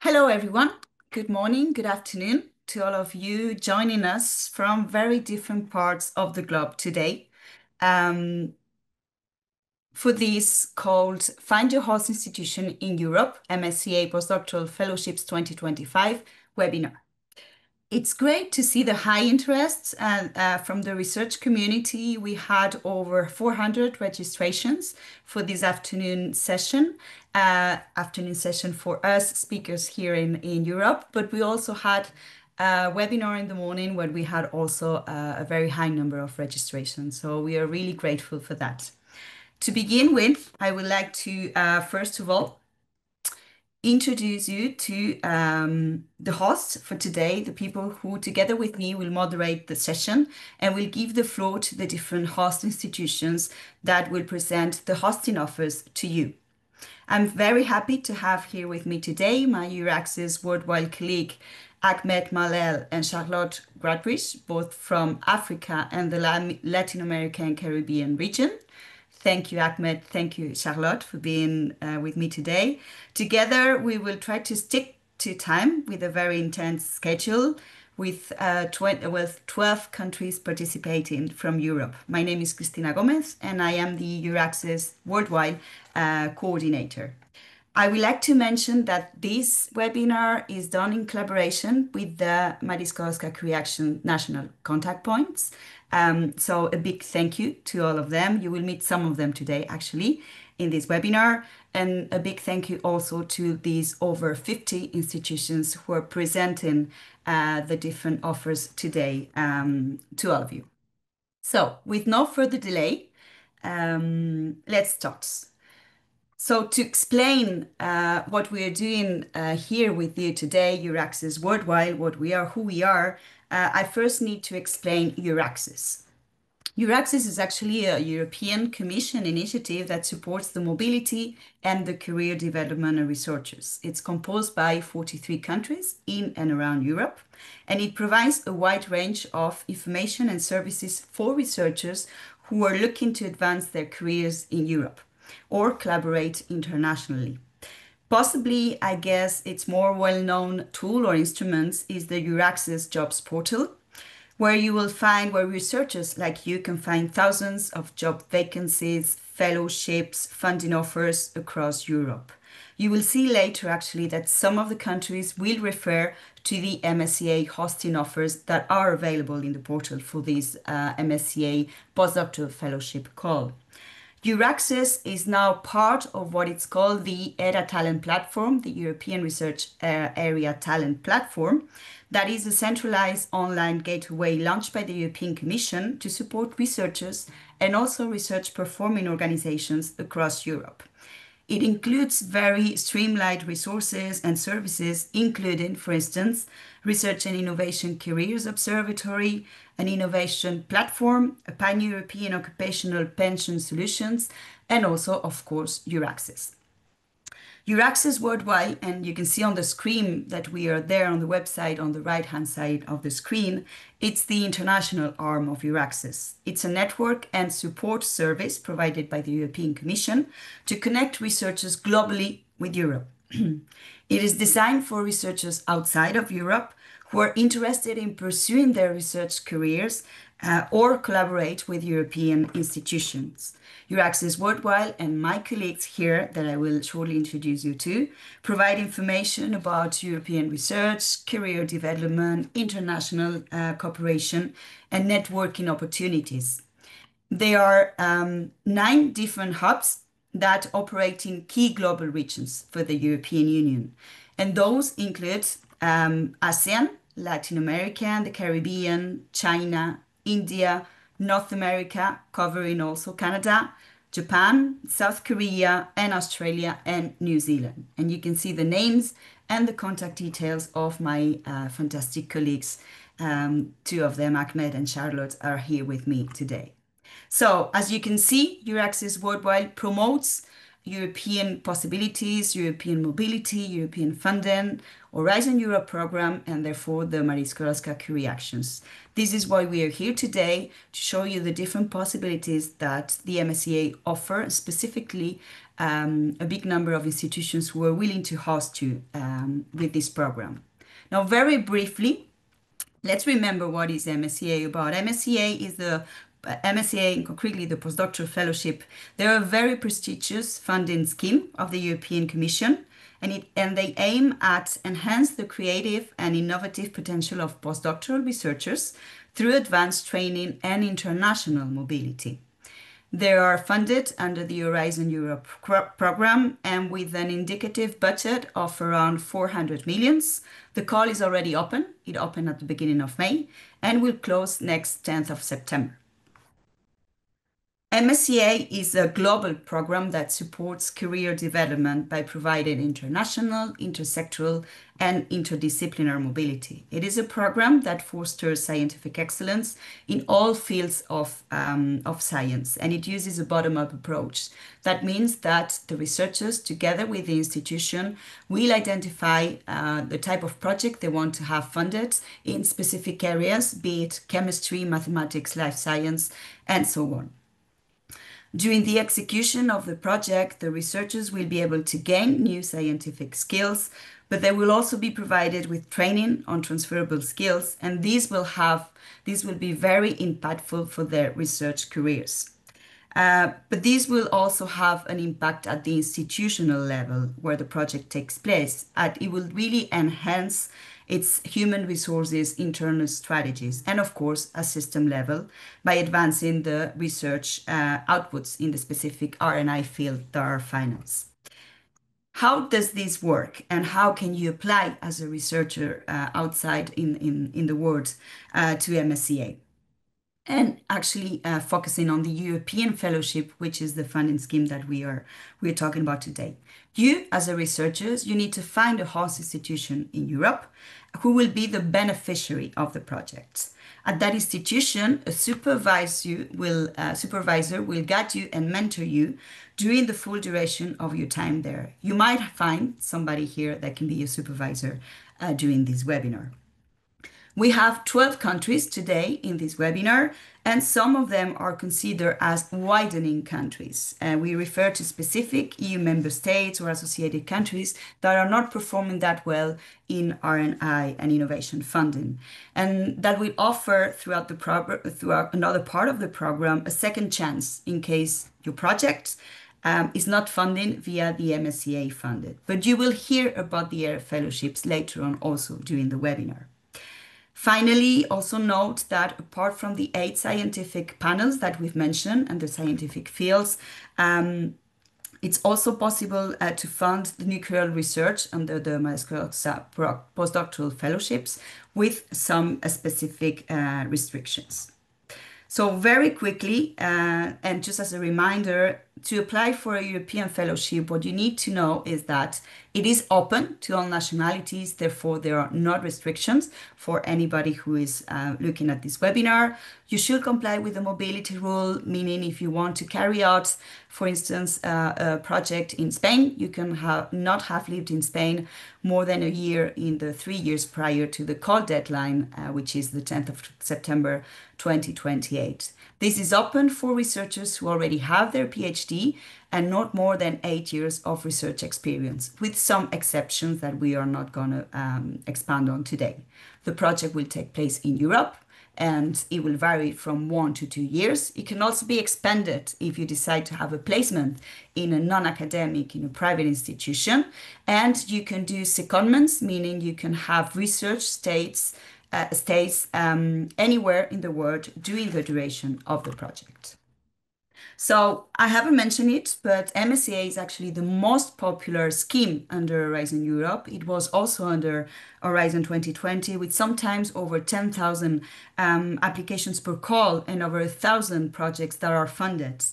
Hello, everyone. Good morning, good afternoon to all of you joining us from very different parts of the globe today um, for this called Find Your Host Institution in Europe, MSCA Postdoctoral Fellowships 2025 webinar. It's great to see the high interest from the research community. We had over 400 registrations for this afternoon session for us speakers here in Europe. But we also had a webinar in the morning where we had also a very high number of registrations. So we are really grateful for that. To begin with, I would like to first of all introduce you to the host for today, the people who together with me will moderate the session and will give the floor to the different host institutions that will present the hosting offers to you. I'm very happy to have here with me today my Euraxis worldwide colleague Ahmed Malel and Charlotte Gradrich, both from Africa and the Latin American and Caribbean region. Thank you, Ahmed. Thank you, Charlotte, for being with me today. Together, we will try to stick to time with a very intense schedule with 12 countries participating from Europe. My name is Cristina Gomez, and I am the Euraxis Worldwide Coordinator. I would like to mention that this webinar is done in collaboration with the Marie Sklodowska Action National Contact Points. So a big thank you to all of them. You will meet some of them today, actually, in this webinar. And a big thank you also to these over 50 institutions who are presenting the different offers today to all of you. So with no further delay, let's start. So to explain what we are doing here with you today, Euraxis Worldwide, what we are, who we are, I first need to explain Euraxis. Euraxis is actually a European Commission initiative that supports the mobility and the career development of researchers. It's composed by 43 countries in and around Europe, and it provides a wide range of information and services for researchers who are looking to advance their careers in Europe or collaborate internationally. Possibly, I guess, its more well-known tool or instruments is the Euraxis Jobs Portal, where researchers like you can find thousands of job vacancies, fellowships, funding offers across Europe. You will see later actually that some of the countries will refer to the MSCA hosting offers that are available in the portal for this MSCA postdoctoral fellowship call. Euraxis is now part of what it's called the ERA Talent Platform, the European Research Area Talent Platform. That is a centralized online gateway launched by the European Commission to support researchers and also research performing organizations across Europe. It includes very streamlined resources and services, including, for instance, Research and Innovation Careers Observatory, an innovation platform, a pan-European occupational pension solutions, and also, of course, Euraxis. Euraxis Worldwide, and you can see on the screen that we are there on the website on the right-hand side of the screen, it's the international arm of Euraxis. It's a network and support service provided by the European Commission to connect researchers globally with Europe. It is designed for researchers outside of Europe who are interested in pursuing their research careers or collaborate with European institutions. Euraxis Worldwide and my colleagues here, that I will shortly introduce you to, provide information about European research, career development, international cooperation, and networking opportunities. There are 9 different hubs that operate in key global regions for the European Union. And those include ASEAN, Latin America, the Caribbean, China, India, North America, covering also Canada, Japan, South Korea, and Australia and New Zealand. And you can see the names and the contact details of my fantastic colleagues. 2 of them, Ahmed and Charlotte, are here with me today. So as you can see, Euraxis Worldwide promotes European possibilities, European mobility, European funding, Horizon Europe program, and therefore the Marie Sklodowska Curie Actions. This is why we are here today, to show you the different possibilities that the MSCA offer, specifically a big number of institutions who are willing to host you with this program. Now, very briefly, let's remember what is MSCA about. MSCA is the MSCA, and concretely the postdoctoral fellowship. They're a very prestigious funding scheme of the European Commission, and they aim at enhance the creative and innovative potential of postdoctoral researchers through advanced training and international mobility. They are funded under the Horizon Europe program and with an indicative budget of around 400 millions. The call is already open. It opened at the beginning of May and will close next 10th of September. MSCA is a global program that supports career development by providing international, intersectoral, and interdisciplinary mobility. It is a program that fosters scientific excellence in all fields of science, and it uses a bottom-up approach. That means that the researchers, together with the institution, will identify the type of project they want to have funded in specific areas, be it chemistry, mathematics, life science, and so on. During the execution of the project, the researchers will be able to gain new scientific skills, but they will also be provided with training on transferable skills, and these will be very impactful for their research careers. But these will also have an impact at the institutional level where the project takes place. It will really enhance its human resources internal strategies, and of course a system level by advancing the research outputs in the specific R&I field that are financed. How does this work, and how can you apply as a researcher outside in the world to MSCA? And actually focusing on the European Fellowship, which is the funding scheme that we're talking about today. You, as a researcher, you need to find a host institution in Europe who will be the beneficiary of the project. At that institution, a supervisor will guide you and mentor you during the full duration of your time there. You might find somebody here that can be your supervisor during this webinar. We have 12 countries today in this webinar, and some of them are considered as widening countries. We refer to specific EU member states or associated countries that are not performing that well in R&I and innovation funding. And that will offer throughout another part of the program a second chance in case your project is not funding via the MSCA funded. But you will hear about the ERF fellowships later on also during the webinar. Finally, also note that apart from the 8 scientific panels that we've mentioned and the scientific fields, it's also possible to fund the nuclear research under the MSCA postdoctoral fellowships with some specific restrictions. So very quickly, and just as a reminder, to apply for a European fellowship, what you need to know is that it is open to all nationalities. Therefore, there are no restrictions for anybody who is looking at this webinar. You should comply with the mobility rule, meaning if you want to carry out, for instance, a project in Spain, you can not have lived in Spain more than a year in the 3 years prior to the call deadline, which is the 10th of September 2028. This is open for researchers who already have their PhD and not more than 8 years of research experience, with some exceptions that we are not going to expand on today. The project will take place in Europe, and it will vary from 1 to 2 years. It can also be expanded if you decide to have a placement in a non-academic, in a private institution, and you can do secondments, meaning you can have research stays anywhere in the world during the duration of the project. So I haven't mentioned it, but MSCA is actually the most popular scheme under Horizon Europe. It was also under Horizon 2020 with sometimes over 10,000 applications per call and over 1,000 projects that are funded.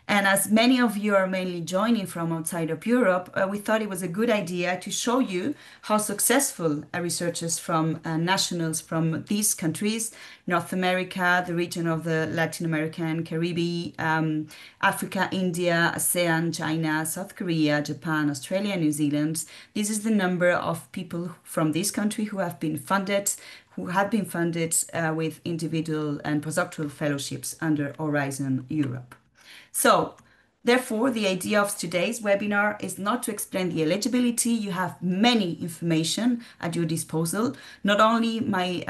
And as many of you are mainly joining from outside of Europe, we thought it was a good idea to show you how successful researchers from nationals from these countries, North America, the region of the Latin American, Caribbean, Africa, India, ASEAN, China, South Korea, Japan, Australia, New Zealand. This is the number of people from this country who have been funded with individual and postdoctoral fellowships under Horizon Europe. So Therefore, the idea of today's webinar is not to explain the eligibility. You have many information at your disposal. Not only my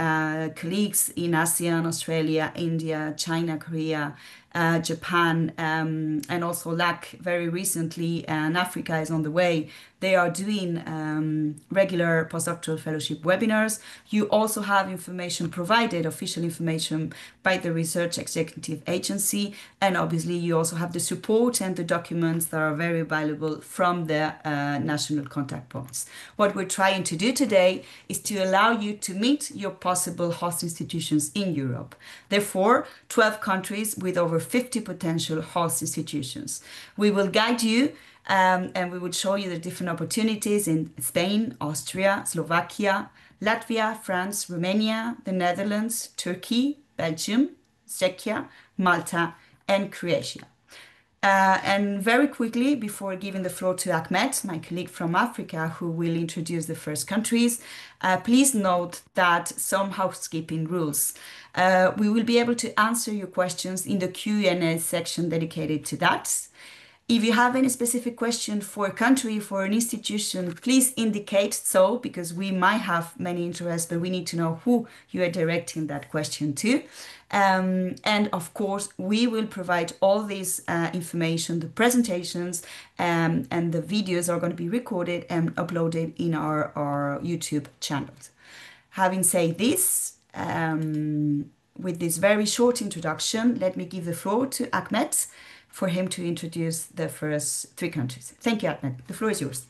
colleagues in ASEAN, Australia, India, China, Korea, Japan, and also LAC very recently, and Africa is on the way. They are doing regular postdoctoral fellowship webinars. You also have information provided, official information by the Research Executive Agency. And obviously, you also have the support and the documents that are very valuable from the national contact points. What we're trying to do today is to allow you to meet your possible host institutions in Europe. Therefore, 12 countries with over 50 potential host institutions. We will guide you and we will show you the different opportunities in Spain, Austria, Slovakia, Latvia, France, Romania, the Netherlands, Turkey, Belgium, Czechia, Malta, and Croatia. And very quickly, before giving the floor to Ahmed, my colleague from Africa, who will introduce the first countries, please note that some housekeeping rules. We will be able to answer your questions in the Q&A section dedicated to that. If you have any specific question for a country, for an institution, please indicate so, because we might have many interests, but we need to know who you are directing that question to. And of course, we will provide all this information, the presentations, and the videos are going to be recorded and uploaded in our YouTube channels. Having said this, with this very short introduction, let me give the floor to Ahmed for him to introduce the first three countries. Thank you, Ahmed. The floor is yours.